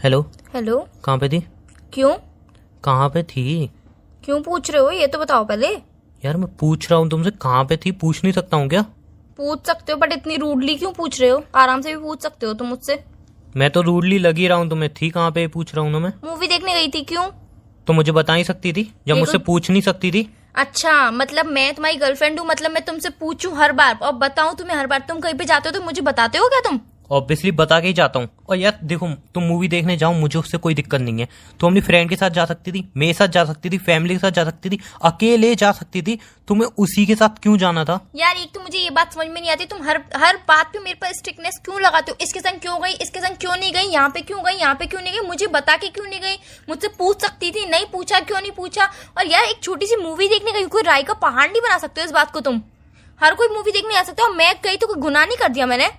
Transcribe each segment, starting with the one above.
Hello. Hello. कहाँ पे थी? क्यों? कहाँ पे थी? क्यों पूछ रहे हो, ये तो बताओ पहले। यार मैं पूछ रहा हूँ तुमसे, कहाँ पे थी? पूछ नहीं सकता हूँ क्या? पूछ सकते हो बट इतनी रूडली क्यों पूछ रहे हो? आराम से भी पूछ सकते हो तुम मुझसे। मैं तो रूडली लग ही रहा हूँ तुम्हें। थी कहाँ पे पूछ रहा हूँ ना मैं। मूवी देखने गई थी। क्यों? तो मुझे बता ही सकती थी जब मुझसे पूछ नहीं सकती थी। अच्छा, मतलब मैं तुम्हारी गर्लफ्रेंड हूँ, मतलब मैं तुमसे पूछूं हर बार और बताऊं तुम्हें हर बार? तुम कहीं पे जाते हो तो मुझे बताते हो क्या तुम? ऑब्वियसली बता के ही जाता हूँ। और यार देखो, तुम मूवी देखने जाओ, मुझे उससे कोई दिक्कत नहीं है। तुम अपनी फ्रेंड के साथ जा सकती थी, मेरे साथ जा सकती थी, फैमिली के साथ जा सकती थी, अकेले जा सकती थी। तुम्हें उसी के साथ क्यों जाना था? यार एक तो मुझे ये बात समझ में नहीं आती, तुम हर बात पे मेरे पर स्ट्रिक्टनेस क्यों लगाते हो? इसके संग क्यों गई, इसके संग क्यों नहीं गई, यहाँ पे क्यों गई, यहाँ पे क्यों नहीं गई, मुझे बता के क्यों नहीं गई? मुझसे पूछ सकती थी, नहीं पूछा, क्यों नहीं पूछा? और यार एक छोटी सी मूवी देखने गई, कोई राय का पहाड़ नहीं बना सकते हो इस बात को तुम। हर कोई मूवी देखने आ सकता है और मैं गई तो कोई गुनाह नहीं कर दिया मैंने।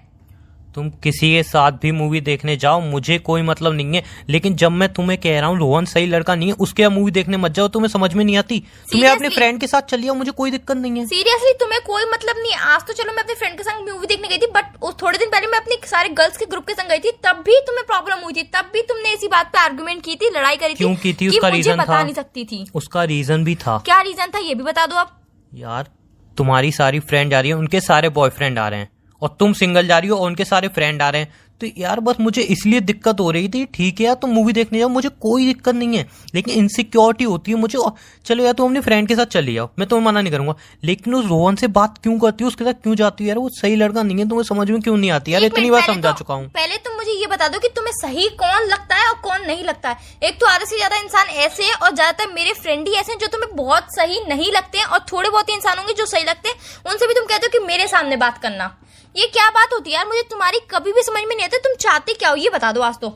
तुम किसी के साथ भी मूवी देखने जाओ, मुझे कोई मतलब नहीं है। लेकिन जब मैं तुम्हें कह रहा हूँ रोहन सही लड़का नहीं है, उसके यहाँ मूवी देखने मत जाओ। तुम्हें समझ में नहीं आती? तुम्हें अपने फ्रेंड के साथ चलिए, मुझे कोई दिक्कत नहीं है। सीरियसली तुम्हें कोई मतलब नहीं है? आज तो चलो मैं अपने फ्रेंड के संग मूवी देखने गई थी, बट थोड़े दिन पहले मैं अपने सारे गर्ल्स के ग्रुप के संग गई थी, तब भी तुम्हें प्रॉब्लम हुई थी, तब भी तुमने इसी बात पे आर्गुमेंट की थी, लड़ाई करी थी। क्यों की थी? उसका रीजन बता था। नहीं सकती थी। उसका रीजन भी था। क्या रीजन था ये भी बता दो आप। यार तुम्हारी सारी फ्रेंड जा रही है, उनके सारे बॉयफ्रेंड आ रहे हैं, और तुम सिंगल जा रही हो और उनके सारे फ्रेंड आ रहे हैं। तो यार बस मुझे इसलिए दिक्कत हो रही थी। ठीक है यार, तुम मूवी देखने जाओ, मुझे कोई दिक्कत नहीं है, लेकिन इनसिक्योरिटी होती है मुझे। चलो यार तुम अपने फ्रेंड के साथ चली जाओ, मैं तुम्हें मना नहीं करूंगा, लेकिन उस रोहन से बात क्यों करती हो, उसके साथ क्यों जाती हो? यार वो सही लड़का नहीं है। तुम्हें समझ में क्यों नहीं आती यार? इतनी बार समझा चुका हूँ। पहले तुम मुझे ये बता दो कि तुम्हें सही कौन लगता है और कौन नहीं लगता है। एक तो आधे से ज्यादा इंसान ऐसे है और ज्यादातर मेरे फ्रेंड ही ऐसे हैं जो तुम्हें बहुत सही नहीं लगते हैं, और थोड़े बहुत ही इंसान होंगे जो सही लगते हैं, उनसे भी तुम कहते हो कि मेरे सामने बात करना। ये क्या बात होती है यार? मुझे तुम्हारी कभी भी समझ में नहीं आती। तुम चाहते क्या हो ये बता दो आज तो।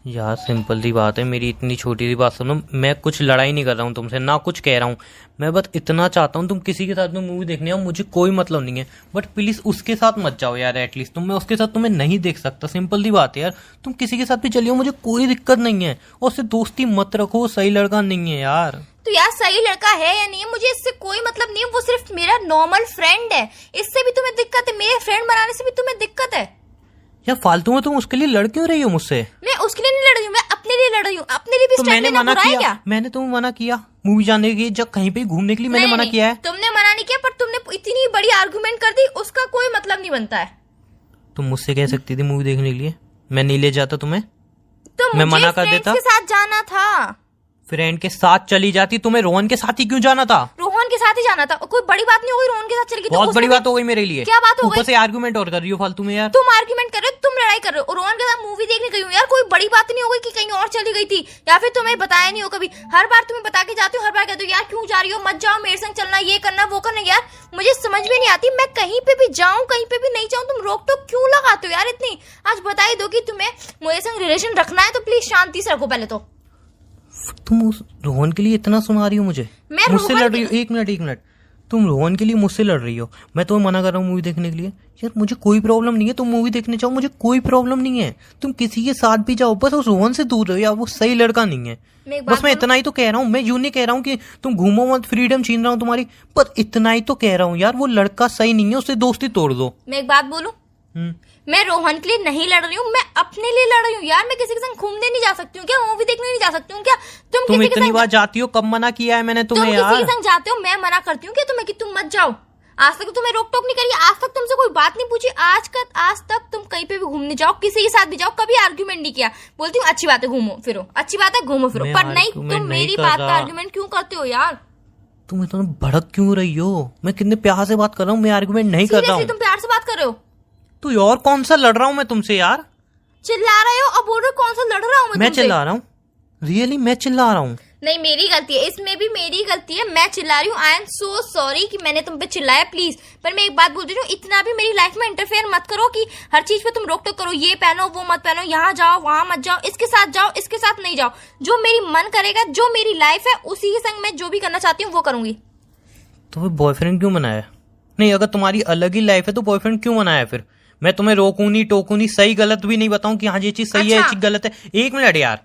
यार सिंपल सी बात है, मेरी इतनी छोटी सी बात सुनो। मैं कुछ लड़ाई नहीं कर रहा हूँ तुमसे, ना कुछ कह रहा हूँ। मैं बस इतना चाहता हूँ तुम किसी के साथ में मूवी देखने आओ, मुझे कोई मतलब नहीं है, बट प्लीज उसके साथ मत जाओ यार। एटलीस्ट तुम, मैं उसके साथ तुम्हें नहीं देख सकता। सिंपल सी बात है यार, तुम किसी के साथ भी चलिए, मुझे कोई दिक्कत नहीं है। और उससे दोस्ती मत रखो, सही लड़का नहीं है यार। तो यार सही लड़का है या नहीं है मुझे इससे कोई मतलब नहीं है, वो सिर्फ मेरा नॉर्मल फ्रेंड है। इससे भी तुम्हें दिक्कत है, मेरे फ्रेंड बनाने से भी तुम्हें दिक्कत है। यार फालतू में तुम उसके लिए लड़ क्यों रही हो मुझसे? मैं उसके लिए नहीं लड़ रही हूँ, मैं अपने लिए लड़ रही हूँ। अपने लिए भी तो मैंने मना किया? मैंने तुम्हें मना किया मूवी जाने की, जब कहीं पे घूमने के लिए मैंने मना किया है? तुमने मना नहीं किया, पर तुमने इतनी बड़ी आर्गुमेंट कर दी, उसका कोई मतलब नहीं बनता है। तुम मुझसे कह सकती थी मूवी देखने के लिए, मैं नहीं ले जाता तुम्हें? तो मैं मना कर देता? के साथ जाना था। फ्रेंड के साथ चली जाती, तुम्हें रोहन के साथ ही क्यों जाना था? रोहन के साथ ही जाना था, कोई बड़ी बात नहीं हो गई। रोहन के साथ चली गई, बहुत बड़ी बात हो गई मेरे लिए। क्या बात हो गई? ऊपर से आर्गुमेंट और कर रही हो फालतू में यार। तुम आर्गुमेंट कर रहे हो, तुम लड़ाई कर रहे हो। रोहन के साथ मूवी देखने गई हूँ यार, कोई बड़ी बात नहीं हो गई कि कहीं और चली गई थी, या फिर तुम्हें बताया नहीं हो कभी। हर बार तुम्हें बता के जाती हो, हर बार कहते हो यार क्यों जा रही हो, मत जाओ, मेरे संग चलना, ये करना वो करना। यार मुझे समझ में नहीं आती, मैं कहीं पे भी जाऊं कहीं पे भी नहीं जाऊं, तुम रोक टोक क्यों लगाते हो यार इतनी? आज बता ही दो कि तुम्हें मेरे संग रिलेशन रखना है तो प्लीज शांति से रखो पहले तो। तुम उस रोहन के लिए इतना सुना रही हो मुझे? मुझसे लड़ रही हो? एक मिनट, तुम रोहन के लिए मुझसे लड़ रही हो, मैं तुम्हें मना कर रहा हूँ मूवी देखने के लिए। यार मुझे कोई प्रॉब्लम नहीं है, तुम मूवी देखने जाओ, मुझे कोई प्रॉब्लम नहीं है। तुम किसी के साथ भी जाओ, बस उस रोहन से दूर रहो यार, वो सही लड़का नहीं है। बस मैं इतना ही तो कह रहा हूँ। मैं यूं नहीं कह रहा हूँ कि तुम घूमो मत, फ्रीडम छीन रहा हूँ तुम्हारी, पर इतना ही तो कह रहा हूँ यार, वो लड़का सही नहीं है, उससे दोस्ती तोड़ दो। मैं एक बात बोलूं, मैं रोहन के लिए नहीं लड़ रही हूँ, मैं अपने लिए लड़ रही हूँ यार। मैं किसी के संग घूमने नहीं जा सकती हूँ क्या? मूवी देखने नहीं जा सकती हूँ क्या? तुम इतनी बार जाती हो, कब मना किया है मैंने तुम्हें यार? तुम किसी के संग जाते हो, मैं मना करती हूँ क्या तुम्हें कि तुम मत जाओ? आज तक तुम्हें रोक टोक नहीं करी, आज तक तुमसे कोई बात नहीं पूछी। आज तक तुम कहीं पे भी घूमने जाओ, किसी के साथ भी जाओ, कभी आर्गुमेंट नहीं किया। बोलती हूँ अच्छी बात है घूमो फिरो, अच्छी बात है घूमो फिरो, पर नहीं, तुम मेरी बात का आर्गुमेंट क्यों करते हो यार? तुम इतना भड़क क्यों रही हो? मैं कितने प्यार से बात कर रहा हूँ, मैं आर्गुमेंट नहीं कर रहा हूँ। तुम प्यार से बात कर रहे हो तो यार कौन सा लड़ रहा हूँ मैं तुमसे यार? चिल्ला रहे हो और बोल रहे हो कौन सा लड़ रहा हूँ मैं चिल्ला रहा हूँ? रियली मैं चिल्ला रहा हूँ? नहीं, मेरी गलती है, इसमें भी मेरी गलती है, मैं चिल्ला रही हूँ। आई एम सो सॉरी कि मैंने तुम पे चिल्लाया प्लीज। पर मैं एक बात बोल रही हूँ, इतना भी मेरी लाइफ में इंटरफेयर मत करो कि हर चीज पे तुम रोक टोक करो। ये पहनो वो मत पहनो, यहाँ जाओ वहां मत जाओ, इसके साथ जाओ इसके साथ नहीं जाओ। जो मेरी मन करेगा, जो मेरी लाइफ है, उसी के संग मैं जो भी करना चाहती हूँ वो करूंगी। तो बॉयफ्रेंड क्यों बनाया? नहीं, अगर तुम्हारी अलग ही लाइफ है तो बॉयफ्रेंड क्यों बनाया फिर? मैं तुम्हें रोकूं नहीं टोकूं नहीं, सही गलत भी नहीं बताऊं कि हाँ ये चीज सही है, ये चीज गलत है। एक मिनट यार,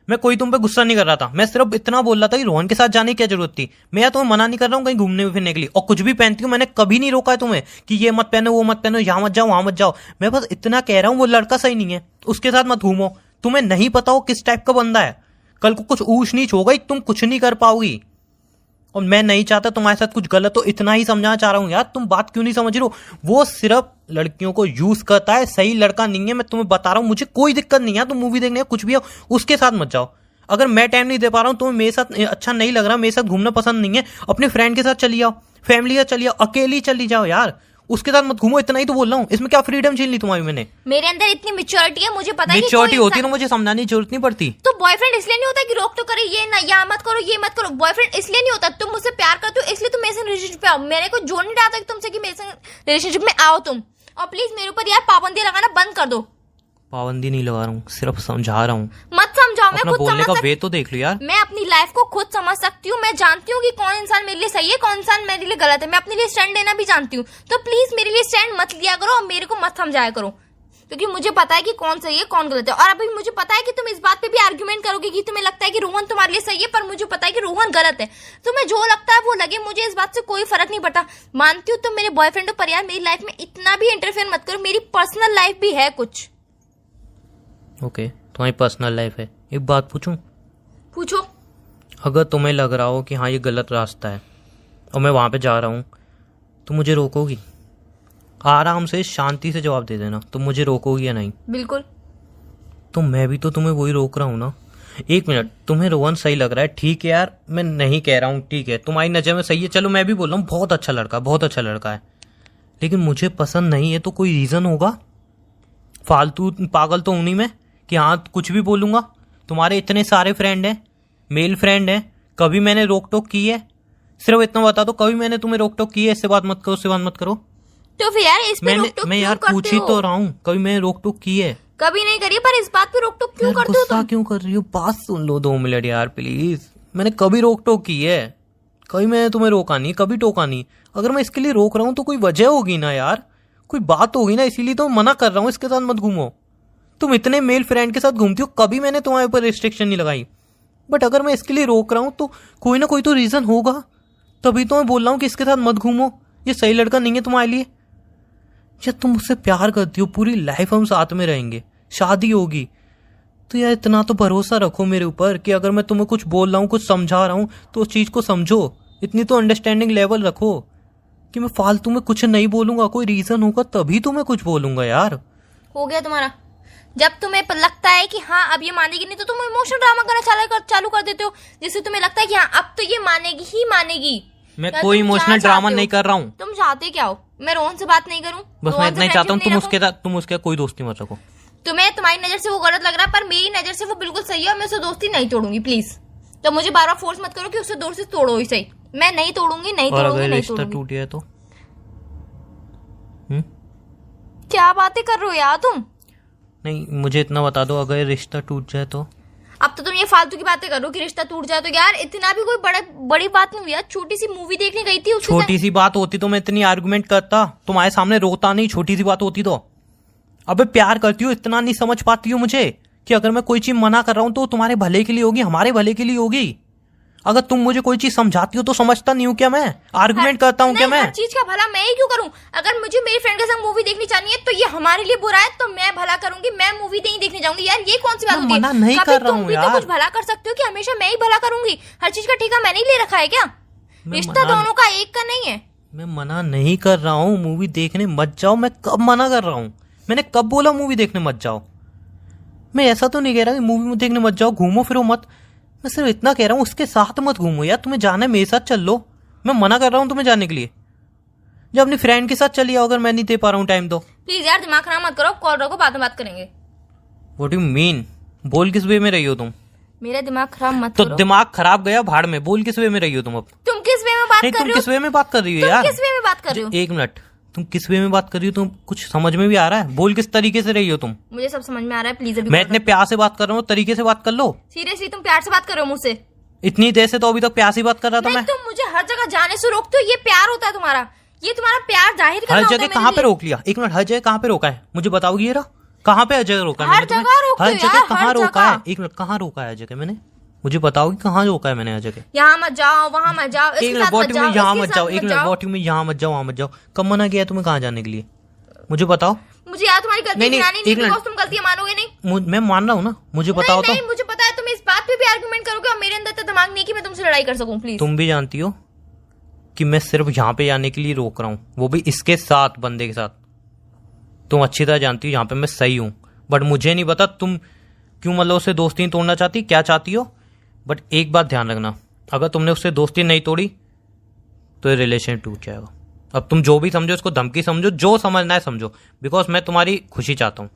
मैं कोई तुम पे गुस्सा नहीं कर रहा था, मैं सिर्फ इतना बोल रहा था कि रोहन के साथ जाने की क्या जरूरत थी। मैं यार तुम्हें मना नहीं कर रहा हूँ कहीं घूमने फिरने के लिए, और कुछ भी पहनती हूँ, मैंने कभी नहीं रोका है तुम्हें कि ये मत पहनो वो मत पहनो, यहाँ मत जाओ वहां मत जाओ। मैं बस इतना कह रहा हूँ वो लड़का सही नहीं है, उसके साथ मत घूमो। तुम्हें नहीं पता हो किस टाइप का बंदा है, कल को कुछ ऊंच नीच हो गई, तुम कुछ नहीं कर पाओगी। और मैं नहीं चाहता तुम्हारे साथ कुछ गलत हो, इतना ही समझाना चाह रहा हूँ यार। तुम बात क्यों नहीं समझ रहे हो? वो सिर्फ लड़कियों को यूज करता है, सही लड़का नहीं है। मैं तुम्हें बता रहा हूँ, मुझे कोई दिक्कत नहीं है, तुम मूवी देखने कुछ भी हो उसके साथ मत जाओ। अगर मैं टाइम नहीं दे पा रहा हूँ, तुम्हें मेरे साथ अच्छा नहीं लग रहा, मेरे साथ घूमना पसंद नहीं है, अपने फ्रेंड के साथ चली जाओ, फैमिली के साथ चली जाओ, अकेली चली जाओ यार, उसके साथ मत घूमो। इतना ही तो बोल रहा हूँ, इसमें क्या फ्रीडम छीन ली तुम्हारी मैंने? मेरे अंदर इतनी मेच्योरिटी है, मुझे पता है मेच्योरिटी होती है ना, मुझे समझाने की जरूरत नहीं पड़ती। तो बॉयफ्रेंड इसलिए नहीं होता कि रोक तो करे, ये ना या मत करो, ये मत करो। बॉयफ्रेंड इसलिए नहीं होता, तुम मुझसे प्यार करते हो इसलिए तुम मेरे से रिलेशनशिप में आओ। मेरे को जोड़ नहीं रहा था तुमसे कि मेरे से रिलेशनशिप में आओ तुम। और प्लीज मेरे ऊपर यार पाबंदी लगाना बंद कर दो। पाबंदी नहीं लगा रहा हूँ, सिर्फ समझा रहा हूँ। मत समझाओ, मैं खुद बोलने का वे तो देख लो यार। मैं अपनी लाइफ को खुद समझ सकती हूँ, मैं जानती हूँ कि कौन इंसान मेरे लिए सही है, कौन इंसान मेरे लिए गलत है। मैं अपने लिए स्टैंड लेना भी जानती हूँ। तो प्लीज मेरे लिए स्टैंड मत लिया करो और मेरे को मत समझाया करो, क्योंकि मुझे पता है कि कौन सही है कौन गलत है। और अभी मुझे पता है कि तुम इस बात पे भी आर्गुमेंट करोगे कि तुम्हें लगता है कि रोहन तुम्हारे लिए सही है, पर मुझे पता है कि रोहन गलत है। तुम्हें जो लगता है वो लगे, मुझे इस बात से कोई फर्क नहीं पड़ता। मानती हूँ तुम मेरे बॉयफ्रेंड हो, पर यार मेरी लाइफ में इतना भी इंटरफेयर मत करो। मेरी पर्सनल लाइफ भी है कुछ। ओके, तुम्हारी पर्सनल लाइफ है। एक बात पूछूं? पूछो। अगर तुम्हें लग रहा हो कि हाँ ये गलत रास्ता है और मैं वहां पे जा रहा हूँ, तो मुझे रोकोगी? आराम से शांति से जवाब दे देना, तुम मुझे रोकोगी या नहीं? बिल्कुल। तो मैं भी तो तुम्हें वही रोक रहा हूँ ना। एक मिनट, तुम्हें रोहन सही लग रहा है, ठीक है यार, मैं नहीं कह रहा हूँ, ठीक है तुम्हारी नजर में सही है, चलो मैं भी बोल रहा हूँ बहुत अच्छा लड़का, बहुत अच्छा लड़का है, लेकिन मुझे पसंद नहीं है। तो कोई रीजन होगा? फालतू पागल तो हूं नहीं मैं कि हाँ कुछ भी बोलूंगा। तुम्हारे इतने सारे फ्रेंड हैं, मेल फ्रेंड हैं, कभी मैंने रोक टोक की है? सिर्फ इतना बता दो, कभी मैंने तुम्हें रोक टोक की है इससे बात मत करो, उससे बात मत करो? तो फिर यार इस पे रोक टोक मैं यार पूछ ही तो रहा हूँ, कभी मैंने रोक टोक की है? कभी नहीं करी, पर इस बात पे रोक टोक क्यों करते हो तुम? क्यों कर रही हो? बात सुन लो 2 मिनट यार प्लीज। मैंने कभी रोक टोक की है? कभी मैंने तुम्हें रोका नहीं, कभी टोका नहीं। अगर मैं इसके लिए रोक रहा हूँ तो कोई वजह होगी ना यार, कोई बात होगी ना, इसीलिए तो मना कर रहा हूँ इसके साथ मत घूमो। तुम इतने मेल फ्रेंड के साथ घूमती हो, कभी मैंने तुम्हारे ऊपर रिस्ट्रिक्शन नहीं लगाई। बट अगर मैं इसके लिए रोक रहा हूँ तो कोई ना कोई तो रीजन होगा, तभी तो मैं बोल रहा हूँ कि इसके साथ मत घूमो, ये सही लड़का नहीं है तुम्हारे लिए। जब तुम मुझसे प्यार करती हो, पूरी लाइफ हम साथ में रहेंगे, शादी होगी, तो यार इतना तो भरोसा रखो मेरे ऊपर कि अगर मैं तुम्हें कुछ बोल रहा हूँ, कुछ समझा रहा हूँ, तो उस चीज को समझो। इतनी तो अंडरस्टैंडिंग लेवल रखो कि मैं फालतू में कुछ नहीं बोलूंगा, कोई रीजन होगा तभी तो मैं कुछ बोलूंगा यार। हो गया तुम्हारा। जब तुम्हें लगता है कि हाँ अब ये मानेगी नहीं, तो तुम इमोशनल ड्रामा करना चालू कर देते हो, जिससे तुम्हें लगता है कि हाँ अब तो ये मानेगी ही मानेगी। मैं कोई इमोशनल ड्रामा नहीं कर रहा हूँ। तुम चाहते क्या हो? मैं रोहन से बात नहीं करूँ? बस मैं इतना ही चाहता हूँ, तुम उसके कोई दोस्ती मत रखो। तुम्हें तुम्हारी नजर से वो गलत लग रहा है, पर मेरी नजर से वो बिल्कुल सही है और मैं उससे दोस्ती नहीं तोड़ूंगी। प्लीज तो मुझे बार बार फोर्स मत करो कि उससे दोस्ती तोड़ो ही सही। मैं नहीं तोड़ूंगी, नहीं तोड़ूंगी, नहीं तोड़ूंगी। टूट गया तो क्या बातें कर रहे हो यार तुम? नहीं, मुझे इतना बता दो, अगर रिश्ता टूट जाए तो? अब तो तुम ये फालतू की बातें करो कि रिश्ता टूट जाए तो। यार इतना भी कोई बड़ी बात नहीं हुई यार, छोटी सी मूवी देखने गई थी। छोटी सी बात होती तो मैं इतनी आर्गुमेंट करता, तुम्हारे सामने रोता नहीं। छोटी सी बात होती तो। अबे प्यार करती हो, इतना नहीं समझ पाती हो मुझे कि अगर मैं कोई चीज मना कर रहा हूं तो तुम्हारे भले के लिए होगी, हमारे भले के लिए होगी। अगर तुम मुझे कोई चीज समझाती हो तो समझता नहीं हूँ क्या मैं? आर्गुमेंट करता हूँ क्या मैं? हर चीज का भला मैं ही क्यों करूँ? अगर मुझे मेरी फ्रेंड के साथ मूवी देखनी चाहिए तो ये हमारे लिए बुरा है, तो मैं भला करूंगी, मैं मूवी नहीं देखने जाऊंगी। यार ये कौन सी बात होती है? मना नहीं कर रहा हूँ यार। तो कुछ भला कर सकते हो कि हमेशा मैं ही भला करूंगी? हर चीज का ठेका मैंने ही ले रखा है क्या? रिश्ता दोनों का एक का नहीं है। मैं मना नहीं कर रहा हूँ, मूवी देखने मत जाओ। मैं कब मना कर रहा हूँ? मैंने कब बोला मूवी देखने मत जाओ? मैं ऐसा तो नहीं कह रहा कि मूवी देखने मत जाओ, घूमो फिरो मत। मैं सिर्फ इतना कह रहा हूँ उसके साथ मत घूमो यार। तुम्हें जाना है मेरे साथ चल लो, मैं मना कर रहा हूँ तुम्हें जाने के लिए। जब अपनी फ्रेंड के साथ चली आओ, अगर मैं नहीं दे पा रहा हूँ टाइम तो। प्लीज यार दिमाग खराब मत करो, कॉल रखो, बाद में बात करेंगे। What you mean? बोल किस वे में रही हो तुम? मेरा दिमाग खराब मत तो करो। दिमाग खराब गया भाड़ में। बोल किस वे में रही हो तुम? अब तुम किस वे में बात कर रहे हो? तुम किस वे में बात कर रही हो यार? किस वे में बात कर रही हो? एक मिनट, तुम किस वे में बात कर रही हो? तुम कुछ समझ में भी आ रहा है? बोल किस तरीके से रही हो तुम? मुझे सब समझ में आ रहा है, प्लीज अभी मैं इतने प्यार से बात कर रहा हूँ, तरीके से बात कर लो। सीरियसली तुम प्यार से बात कर रहे हो मुझसे? इतनी देर से तो अभी तक प्यार से बात कर रहा था मैं। तुम मुझे हर जगह जाने से रोकते हो, ये प्यार होता है तुम्हारा? ये तुम्हारा प्यार जाहिर करना हर होता जगह है? कहाँ पे रोक लिया? एक मिनट, हर जगह कहाँ पे रोका है मुझे बताओगी? ये रहा, कहाँ पे हर जगह रोका है? हर जगह रोकते हो हर जगह यार, कहाँ हर रोका जगह। है? एक मिनट, कहाँ रोका है हर जगह मैंने? मुझे बताओगी कहाँ रोका है मैंने हर जगह? यहाँ मत जाओ, वहाँ मत जाओ, एक मिनट, वॉट में यहाँ मत जाओ। एक मिनट, वॉट में यहाँ मत जाओ, वहाँ मत जाओ। कब मना किया तुम्हें कहाँ जाने के लिए? मुझे बताओ। मुझे यार तुम्हारी गलती गिनानी नहीं, बिकॉज़ तुम गलती मानोगे नहीं। मैं मान रहा हूँ ना, मुझे पता होता। नहीं, मुझे पता है तुम इस बात पे भी आर्गुमेंट करोगे, और मेरे अंदर तो दिमाग नहीं कि मैं तुमसे लड़ाई कर सकूं। प्लीज, तुम भी जानती हो कि मैं सिर्फ यहाँ पे जाने के लिए रोक रहा हूँ, वो भी इसके साथ, बंदे के साथ। तुम अच्छी तरह जानती हो यहाँ पे मैं सही हूँ, बट मुझे नहीं पता तुम क्यों मतलब उससे दोस्ती नहीं तोड़ना चाहती, क्या चाहती हो। बट एक बात ध्यान रखना, अगर तुमने उससे दोस्ती नहीं तोड़ी तो ये रिलेशन टूट जाएगा। अब तुम जो भी समझो, इसको धमकी समझो, जो समझना है समझो, बिकॉज मैं तुम्हारी खुशी चाहता हूँ।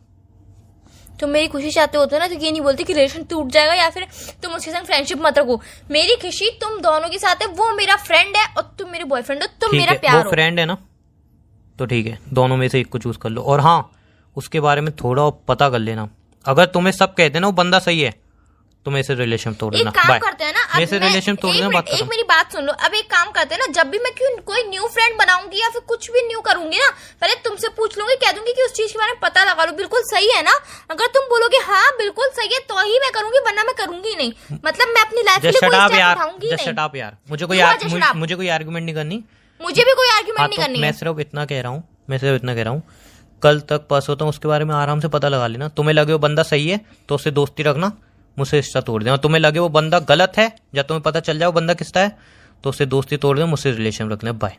तुम मेरी खुशी चाहते होते ना तो ये नहीं बोलते कि रिलेशन टूट जाएगा या फिर तुम उसके संग फ्रेंडशिप मत रखो। मेरी खुशी तुम दोनों के साथ है, वो मेरा फ्रेंड है और तुम मेरे बॉयफ्रेंड हो, तुम मेरा प्यार हो। वो फ्रेंड है ना, तो ठीक है, दोनों में से एक को चूज कर लो। और हाँ, उसके बारे में थोड़ा पता कर लेना। अगर तुम्हें सब कहते ना वो बंदा सही है, तो मेरे से रिलेशन तोड़ देना। एक काम करते हैं ना, मेरे से रिलेशन तोड़ देना। एक मेरी बात सुन लो। अब एक काम करते हैं ना, जब भी मैं कोई न्यू फ्रेंड बनाऊंगी या फिर कुछ भी न्यू करूंगी ना, पहले तुमसे पूछ लूंगी, कह दूंगी कि उस चीज के बारे में पता लगा लो, बिल्कुल सही है ना। अगर तुम बोलोगे हाँ बिल्कुल सही है तो ही मैं करूंगी, वरना मैं करूंगी नहीं। मतलब मैं अपनी लाइफ में कोई स्टेप उठाऊंगी नहीं। शट अप यार, मुझे कोई आर्गुमेंट नहीं करनी, मुझे भी कोई आर्गुमेंट नहीं करनी। मैं सिर्फ इतना कह रहा हूँ, कल तक परसों तक उसके बारे में आराम से पता लगा लेना। तुम्हें लगे वो बंदा सही है तो उससे दोस्ती रखना, मुझसे रिश्ता तोड़ देना। तुम्हें लगे वो बंदा गलत है, या तुम्हें पता चल जाए वो बंदा किसका है, तो उससे दोस्ती तोड़ देना, मुझसे रिलेशन रखना। बाय।